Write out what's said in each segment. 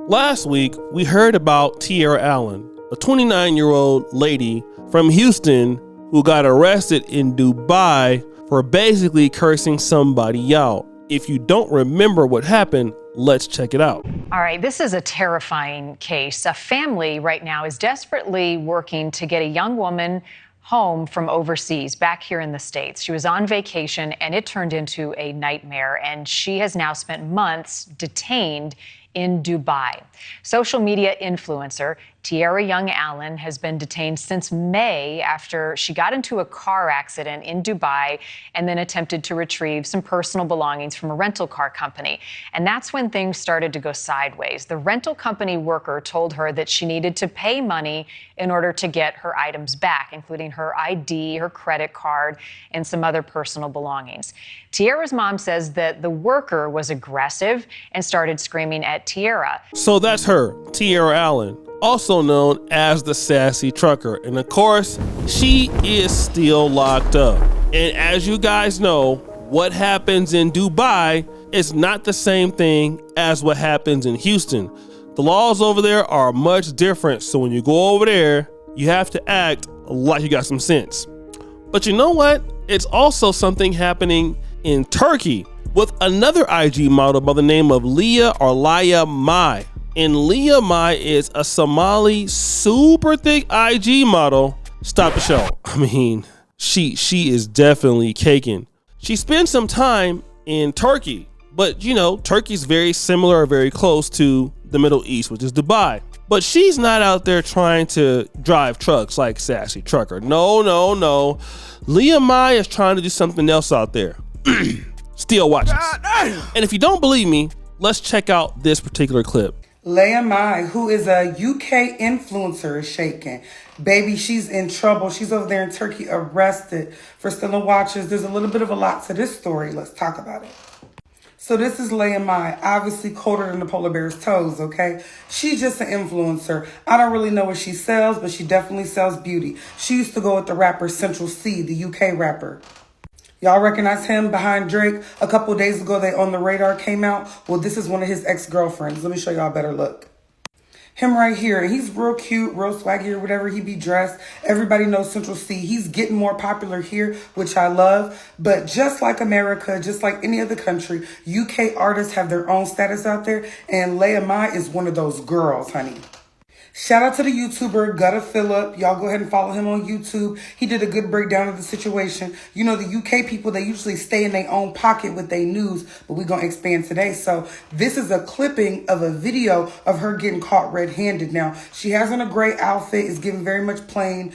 Last week, we heard about Tierra Allen, a 29-year-old lady from Houston who got arrested in Dubai for basically cursing somebody out. If you don't remember what happened, let's check it out. All right, this is a terrifying case. A family right now is desperately working to get a young woman home from overseas, back here in the States. She was on vacation and it turned into a nightmare, and she has now spent months detained in Dubai. Social media influencer Tierra Young Allen has been detained since May after she got into a car accident in Dubai and then attempted to retrieve some personal belongings from a rental car company. And that's when things started to go sideways. The rental company worker told her that she needed to pay money in order to get her items back, including her ID, her credit card, and some other personal belongings. Tierra's mom says that the worker was aggressive and started screaming at Tierra. So that's her, Tierra Allen, also known as the Sassy Trucker. And of course, she is still locked up. And as you guys know, what happens in Dubai is not the same thing as what happens in Houston. The laws over there are much different. So when you go over there, you have to act like you got some sense. But you know what? It's also something happening in Turkey with another IG model by the name of Leah Mai. And Leah Mai is a Somali super thick IG model. Stop the show. I mean, she is definitely caking. She spent some time in Turkey, but you know, Turkey's very similar or very close to the Middle East, which is Dubai. But she's not out there trying to drive trucks like Sassy Trucker. No. Leah Mai is trying to do something else out there. Steal watches. And if you don't believe me, let's check out this particular clip. Leah Mai, who is a UK influencer, is shaking. Baby, she's in trouble. She's over there in Turkey arrested for stealing watches. There's a little bit of a lot to this story. Let's talk about it. So this is Leah Mai, obviously colder than the polar bear's toes, okay? She's just an influencer. I don't really know what she sells, but she definitely sells beauty. She used to go with the rapper Central C, the UK rapper. Y'all recognize him behind Drake? A couple of days ago, they On the Radar came out. Well, this is one of his ex-girlfriends. Let me show y'all a better look. Him right here. He's real cute, real swaggy, or whatever he be dressed. Everybody knows Central C. He's getting more popular here, which I love. But just like America, just like any other country, UK artists have their own status out there. And Leah Mai is one of those girls, honey. Shout out to the YouTuber, Gutta Phillip. Y'all go ahead and follow him on YouTube. He did a good breakdown of the situation. You know, the UK people, they usually stay in their own pocket with their news, but we're going to expand today. So this is a clipping of a video of her getting caught red-handed. Now, she has on a gray outfit. It's giving very much plain.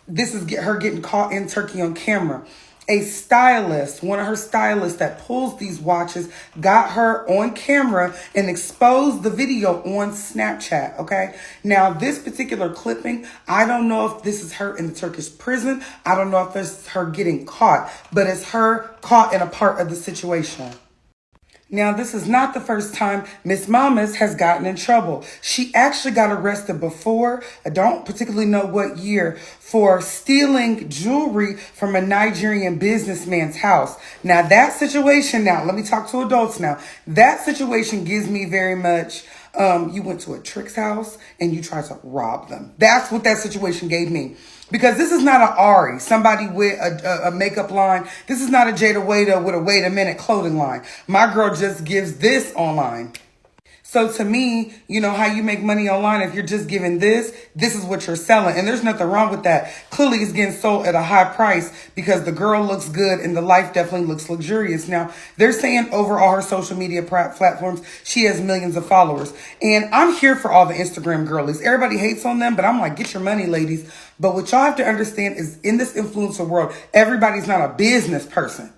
This is her getting caught in Turkey on camera. A stylist, one of her stylists that pulls these watches, got her on camera and exposed the video on Snapchat, okay? Now, this particular clipping, I don't know if this is her in the Turkish prison. I don't know if it's her getting caught, but it's her caught in a part of the situation. Now, this is not the first time Miss Mamas has gotten in trouble. She actually got arrested before, I don't particularly know what year, for stealing jewelry from a Nigerian businessman's house. Now, that situation, let me talk to adults now. That situation gives me very much, you went to a trick's house and you tried to rob them. That's what that situation gave me. Because this is not an Ari, somebody with a makeup line. This is not a Jada Waiter with a Wait a Minute clothing line. My girl just gives this online. So to me, you know how you make money online, if you're just giving this is what you're selling. And there's nothing wrong with that. Clearly it's getting sold at a high price because the girl looks good and the life definitely looks luxurious. Now, they're saying over all her social media platforms, she has millions of followers. And I'm here for all the Instagram girlies. Everybody hates on them, but I'm like, get your money, ladies. But what y'all have to understand is in this influencer world, everybody's not a business person.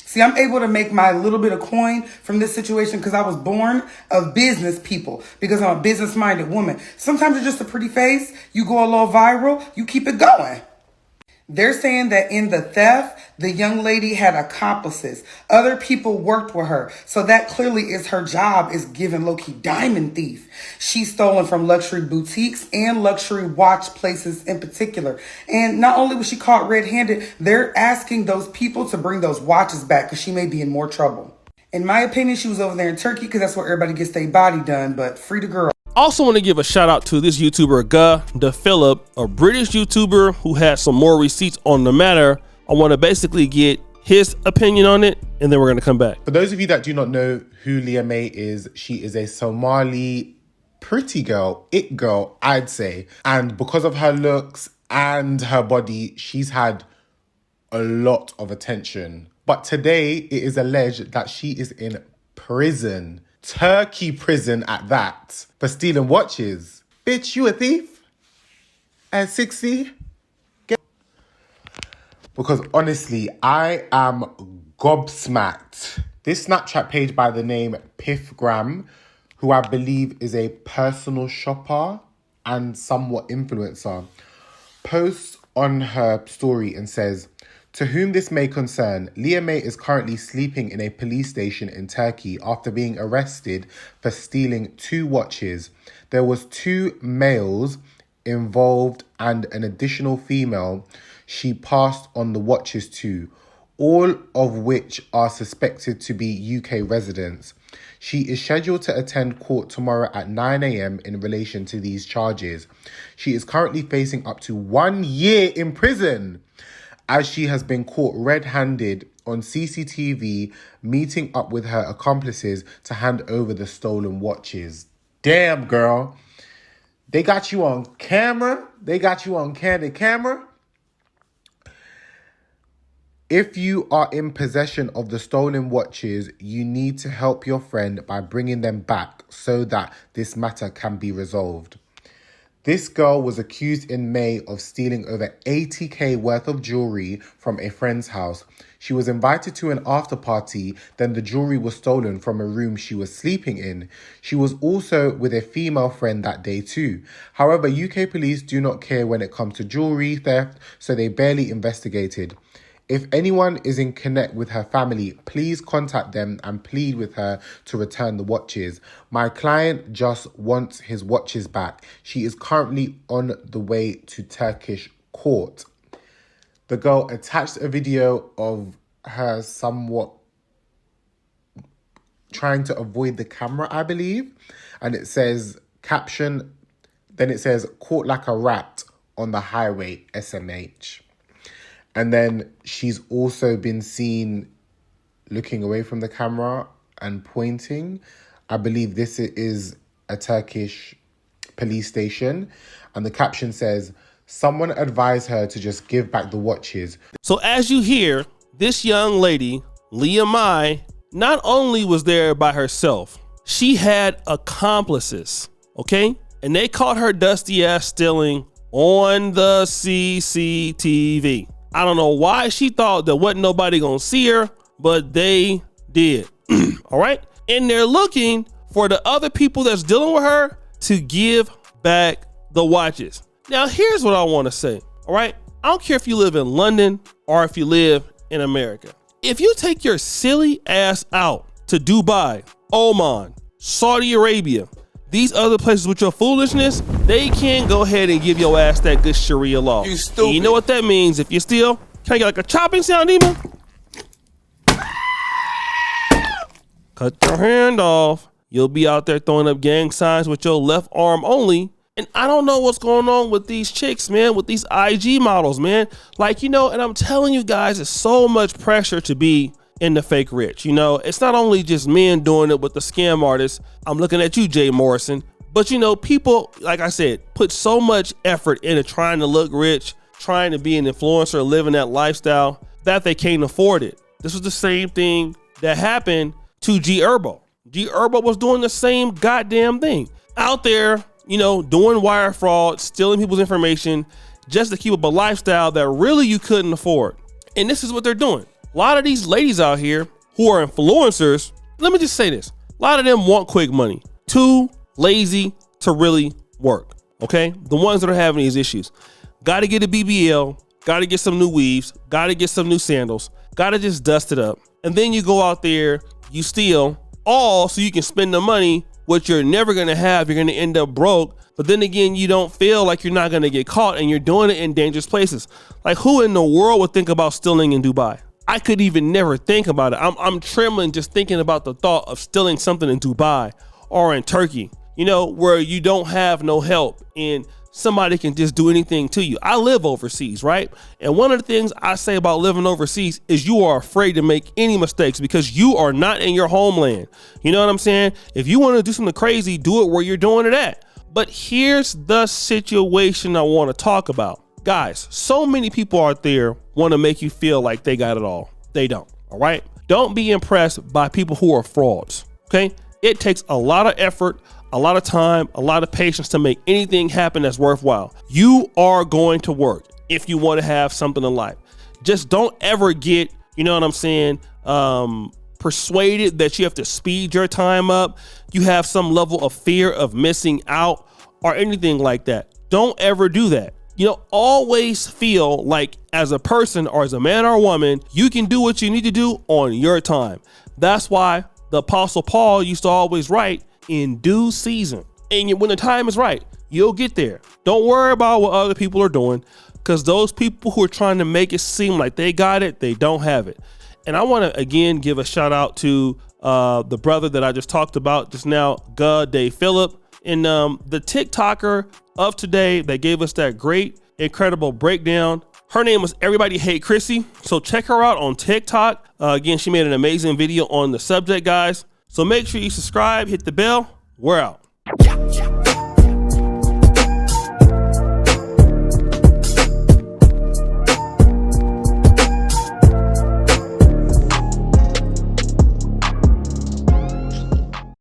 See, I'm able to make my little bit of coin from this situation because I was born of business people, because I'm a business-minded woman. Sometimes it's just a pretty face. You go a little viral, you keep it going. They're saying that in the theft, the young lady had accomplices. Other people worked with her. So that clearly is her job, is giving low-key diamond thief. She's stolen from luxury boutiques and luxury watch places in particular. And not only was she caught red-handed, they're asking those people to bring those watches back because she may be in more trouble. In my opinion, she was over there in Turkey because that's where everybody gets their body done, but free the girl. Also want to give a shout out to this YouTuber, Guy DePhilip, a British YouTuber who has some more receipts on the matter. I want to basically get his opinion on it, and then we're going to come back. For those of you that do not know who Leah May is, she is a Somali pretty girl, it girl, I'd say. And because of her looks and her body, she's had a lot of attention. But today, it is alleged that she is in prison. Turkey prison at that, for stealing watches. Bitch, you a thief? At 60? Because honestly, I am gobsmacked. This Snapchat page by the name Piffgram, who I believe is a personal shopper and somewhat influencer, posts on her story and says, "To whom this may concern, Leah May is currently sleeping in a police station in Turkey after being arrested for stealing 2 watches. There was 2 males involved and an additional female she passed on the watches to, all of which are suspected to be UK residents. She is scheduled to attend court tomorrow at 9 a.m. in relation to these charges. She is currently facing up to 1 year in prison, as she has been caught red-handed on CCTV meeting up with her accomplices to hand over the stolen watches." Damn, girl. They got you on camera. They got you on candid camera. If you are in possession of the stolen watches, you need to help your friend by bringing them back so that this matter can be resolved. This girl was accused in May of stealing over 80k worth of jewelry from a friend's house. She was invited to an after party, then the jewelry was stolen from a room she was sleeping in. She was also with a female friend that day too. However, UK police do not care when it comes to jewelry theft, so they barely investigated. If anyone is in connect with her family, please contact them and plead with her to return the watches. My client just wants his watches back. She is currently on the way to Turkish court. The girl attached a video of her somewhat trying to avoid the camera, I believe. And it says, caption, then it says, "Caught like a rat on the highway, SMH." And then she's also been seen looking away from the camera and pointing. I believe this is a Turkish police station. And the caption says, "Someone advised her to just give back the watches." So as you hear, this young lady, Leah May, not only was there by herself, she had accomplices, okay? And they caught her dusty ass stealing on the CCTV. I don't know why she thought that wasn't nobody gonna see her, but they did. All right? And they're looking for the other people that's dealing with her to give back the watches. Now, here's what I want to say. All right? I don't care if you live in London or if you live in America. If you take your silly ass out to Dubai, Oman, Saudi Arabia, these other places with your foolishness, they can go ahead and give your ass that good Sharia law. You stupid. And you know what that means? If you steal, can I get like a chopping sound, Demon? Cut your hand off. You'll be out there throwing up gang signs with your left arm only. And I don't know what's going on with these chicks, man, with these IG models, man. Like, you know, and I'm telling you guys, it's so much pressure to be in the fake rich. You know, it's not only just men doing it with the scam artists. I'm looking at you, Jay Morrison. But, you know, people, like I said, put so much effort into trying to look rich, trying to be an influencer, living that lifestyle, that they can't afford it. This was the same thing that happened to G Herbo. G Herbo was doing the same goddamn thing. Out there, you know, doing wire fraud, stealing people's information just to keep up a lifestyle that really you couldn't afford. And this is what they're doing. A lot of these ladies out here who are influencers, let me just say this. A lot of them want quick money. Too lazy to really work, okay? The ones that are having these issues. Got to get a BBL, got to get some new weaves, got to get some new sandals, got to just dust it up. And then you go out there, you steal all so you can spend the money, which you're never going to have. You're going to end up broke. But then again, you don't feel like you're not going to get caught, and you're doing it in dangerous places. Like, who in the world would think about stealing in Dubai? I could even never think about it. I'm trembling just thinking about the thought of stealing something in Dubai or in Turkey. where you don't have no help and somebody can just do anything to you. I live overseas, right? And one of the things I say about living overseas is you are afraid to make any mistakes because you are not in your homeland. You know what I'm saying? If you want to do something crazy, do it where you're doing it at. But here's the situation I want to talk about. Guys, so many people out there want to make you feel like they got it all. They don't, all right? Don't be impressed by people who are frauds, okay? It takes a lot of effort, a lot of time, a lot of patience to make anything happen that's worthwhile. You are going to work if you want to have something in life. Just don't ever get, persuaded that you have to speed your time up. You have some level of fear of missing out or anything like that. Don't ever do that. Always feel like as a person or as a man or a woman, you can do what you need to do on your time. That's why the Apostle Paul used to always write, in due season. And when the time is right, you'll get there. Don't worry about what other people are doing, because those people who are trying to make it seem like they got it, they don't have it. And I want to again give a shout out to the brother that I just talked about just now, God Day Phillip, and the TikToker of today that gave us that great, incredible breakdown. Her name was Everybody Hate Chrissy. So check her out on TikTok. Again, she made an amazing video on the subject, guys. So make sure you subscribe, hit the bell. We're out.